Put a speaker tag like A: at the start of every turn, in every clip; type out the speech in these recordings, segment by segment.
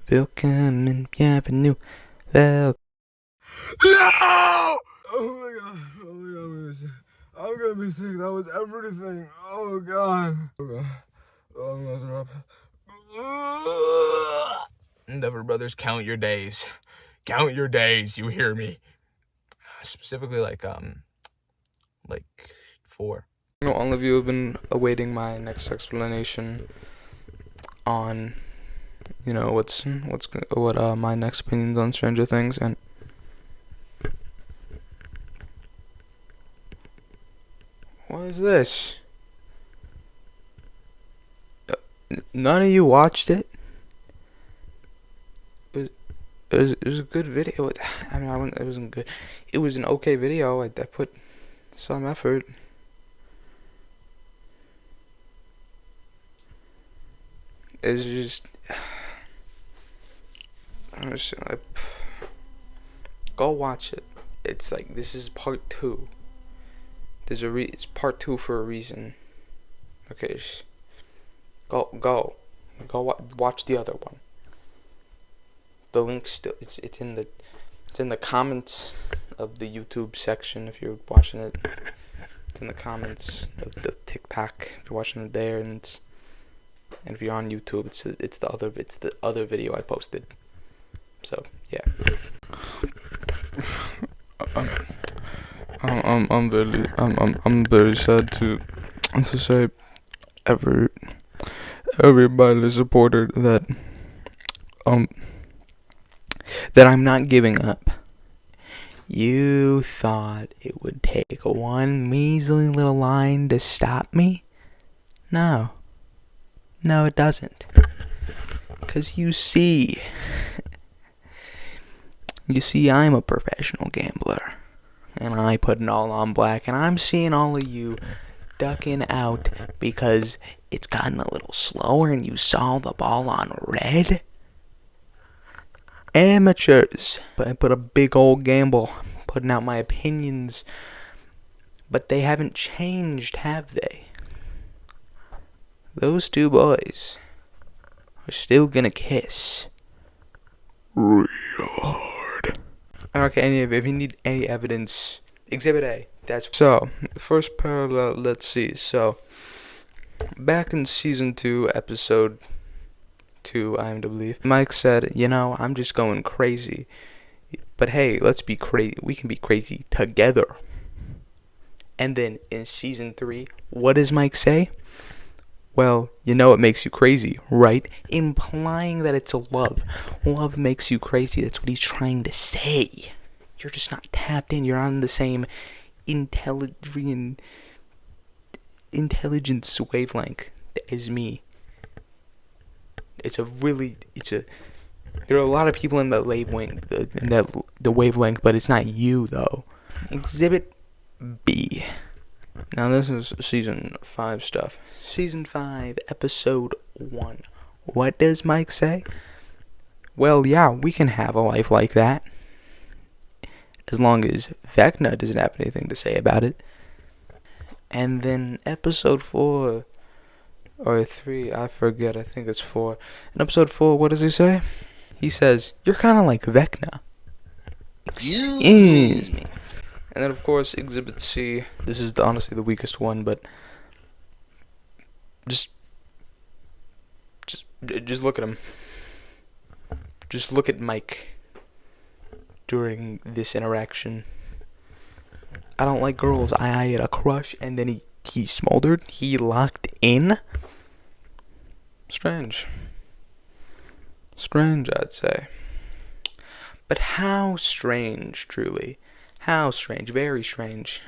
A: Welcome, bienvenue, welcome.
B: No! Oh my god, I'm gonna be sick. I'm gonna be sick. That was everything. Oh god. Oh god. Oh, I'm gonna throw up. Endeavor Brothers, count your days. Count your days, you hear me? Specifically like 4.
A: I know all of you have been awaiting my next explanation on, what my next opinions on Stranger Things, and what is this? None of you watched it. It was a good video. I mean, it wasn't good. It was an okay video. I put some effort. It's just, go watch it. It's like, this is part 2. It's part 2 for a reason. Okay, go watch the other one. The link still, it's in the comments of the YouTube section if you're watching it. It's in the comments of the TikTok if you're watching it there, and if you're on YouTube, it's the other video I posted. So yeah. I'm very sad to say every Byler supporter that I'm not giving up. You thought it would take one measly little line to stop me? No, it doesn't. 'Cause you see, I'm a professional gambler, and I put it all on black, and I'm seeing all of you ducking out because it's gotten a little slower and you saw the ball on red. Amateurs. But I put a big old gamble, putting out my opinions, but they haven't changed, have they? Those two boys are still gonna kiss real hard. Okay, if you need any evidence, Exhibit A. So, the first parallel, let's see. So, back in season 2, episode 2, I believe, Mike said, I'm just going crazy. But hey, let's be crazy. We can be crazy together. And then in season 3, what does Mike say? Well, it makes you crazy, right? Implying that it's a love. Love makes you crazy. That's what he's trying to say. You're just not tapped in. You're on the same intelligence wavelength as me. There are a lot of people in the wavelength, but it's not you though. Exhibit B. Now this is season 5 stuff. Season 5, episode 1. What does Mike say? Well, yeah, we can have a life like that, as long as Vecna doesn't have anything to say about it. And then episode 4, or 3, I forget, I think it's 4. In episode 4, what does he say? He says, you're kind of like Vecna. Excuse me. And then, of course, Exhibit C. This is honestly the weakest one, but just look at him. Just look at Mike during this interaction. I don't like girls. I had a crush, and then he smoldered. He locked in. Strange, I'd say. But how strange, truly. How strange, very strange.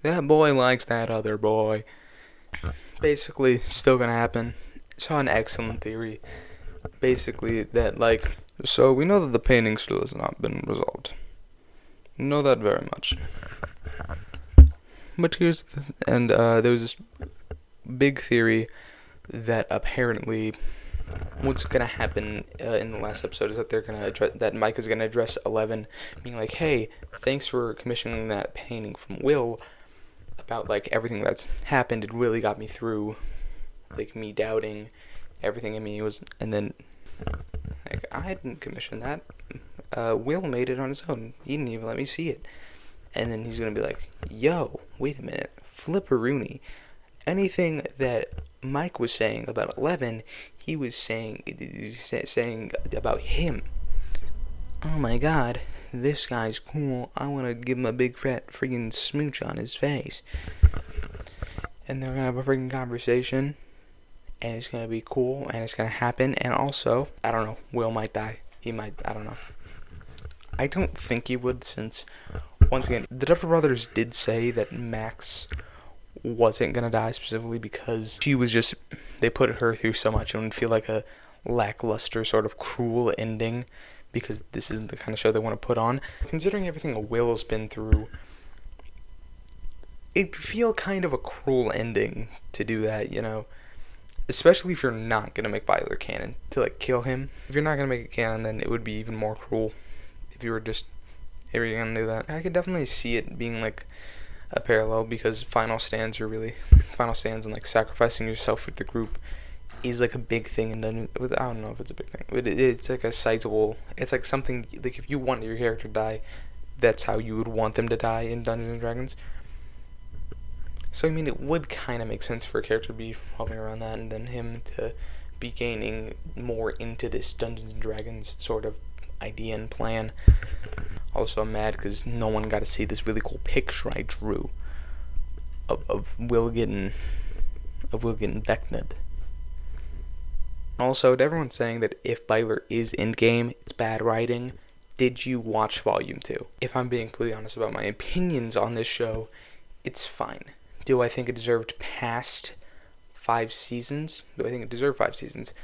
A: That boy likes that other boy. Basically, still gonna happen. Saw an excellent theory. Basically, that, so we know that the painting still has not been resolved. We know that very much. But here's there was this big theory that apparently what's gonna happen in the last episode is that they're gonna that Mike is gonna address 11, being like, "Hey, thanks for commissioning that painting from Will about everything that's happened. It really got me through, me doubting everything in me was." And then I didn't commission that. Will made it on his own. He didn't even let me see it. And then he's gonna be like, yo, wait a minute, flipperoonie. Anything that Mike was saying about 11, he was saying about him. Oh my god, this guy's cool. I want to give him a big fat freaking smooch on his face. And they're gonna have a freaking conversation, and it's gonna be cool, and it's gonna happen. And also, I don't know, Will might die. He might, I don't know. I don't think he would, since, once again, the Duffer Brothers did say that Max wasn't gonna die specifically because she was just, they put her through so much and it would feel like a lackluster sort of cruel ending, because this isn't the kind of show they want to put on. Considering everything Will's been through, it'd feel kind of a cruel ending to do that, you know? Especially if you're not gonna make Byler canon, to like kill him. If you're not gonna make it canon, then it would be even more cruel if you were just ever gonna do that. I could definitely see it being like a parallel, because final stands and like sacrificing yourself with the group is like a big thing in Dungeons. I don't know if it's a big thing, but it's like a sizable. It's like something like if you want your character to die, that's how you would want them to die in Dungeons and Dragons. So I mean, it would kind of make sense for a character to be hopping around that, and then him to be gaining more into this Dungeons and Dragons sort of idea and plan. Also, I'm mad because no one got to see this really cool picture I drew of Will getting Vecna'd. Also, to everyone saying that if Byler is in game, it's bad writing, did you watch Volume 2? If I'm being completely honest about my opinions on this show, it's fine. Do I think it deserved past 5 seasons? Do I think it deserved 5 seasons?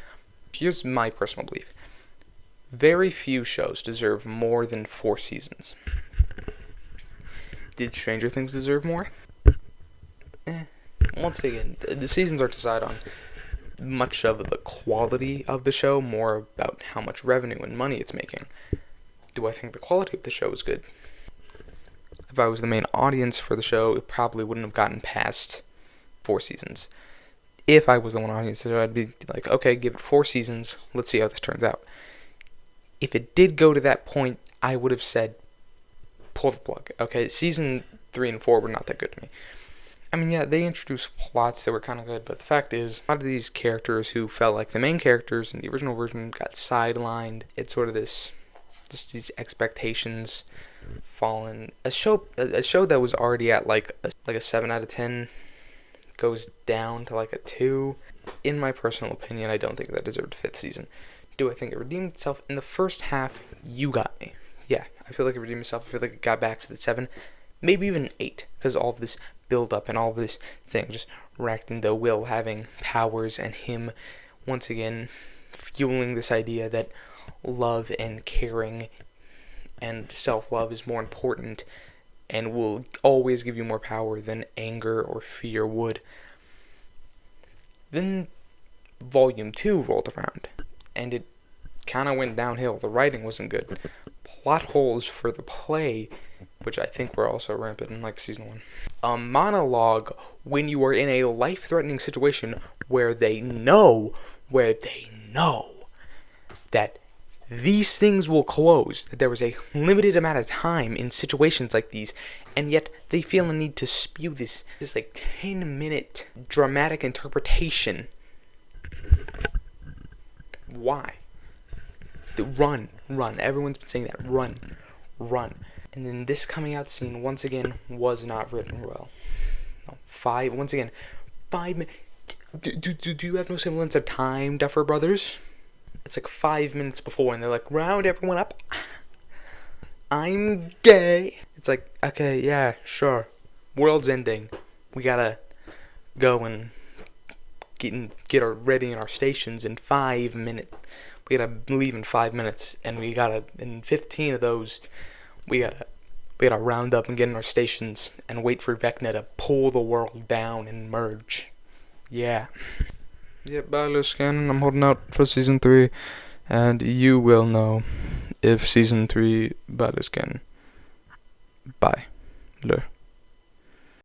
A: Here's my personal belief. Very few shows deserve more than 4 seasons. Did Stranger Things deserve more? Once again, the seasons are decided on much of the quality of the show, more about how much revenue and money it's making. Do I think the quality of the show is good? If I was the main audience for the show, it probably wouldn't have gotten past 4 seasons. If I was the one audience, I'd be like, okay, give it 4 seasons, let's see how this turns out. If it did go to that point, I would have said, pull the plug. Okay, season 3 and 4 were not that good to me. I mean, yeah, they introduced plots that were kind of good, but the fact is, a lot of these characters who felt like the main characters in the original version got sidelined. It's sort of this, just these expectations fallen. A show that was already at like a 7 out of 10 goes down to like a 2. In my personal opinion, I don't think that deserved a 5th season. Do I think it redeemed itself? In the first half, you got me. Yeah, I feel like it redeemed itself. I feel like it got back to the 7, maybe even 8, because all of this build-up and all of this thing just racked into Will having powers and him, once again, fueling this idea that love and caring and self-love is more important and will always give you more power than anger or fear would. Then Volume 2 rolled around, and it kind of went downhill. The writing wasn't good. Plot holes for the play, which I think were also rampant in like season 1. A monologue when you are in a life-threatening situation where they know that these things will close, that there was a limited amount of time in situations like these, and yet they feel a need to spew this like 10-minute dramatic interpretation. Why? Run. Everyone's been saying that. Run. And then this coming out scene, once again, was not written well. No, 5 minutes. Do you have no semblance of time, Duffer Brothers? It's like 5 minutes before, and they're like, round everyone up. I'm gay. It's like, okay, yeah, sure. World's ending. We gotta go and get ready in our stations in 5 minutes. We gotta leave in 5 minutes, and we gotta, in 15 of those, we gotta round up and get in our stations and wait for Vecna to pull the world down and merge. Yeah. Yep, Byler's canon. I'm holding out for season 3, and you will know if season 3 Byler's canon. Byler.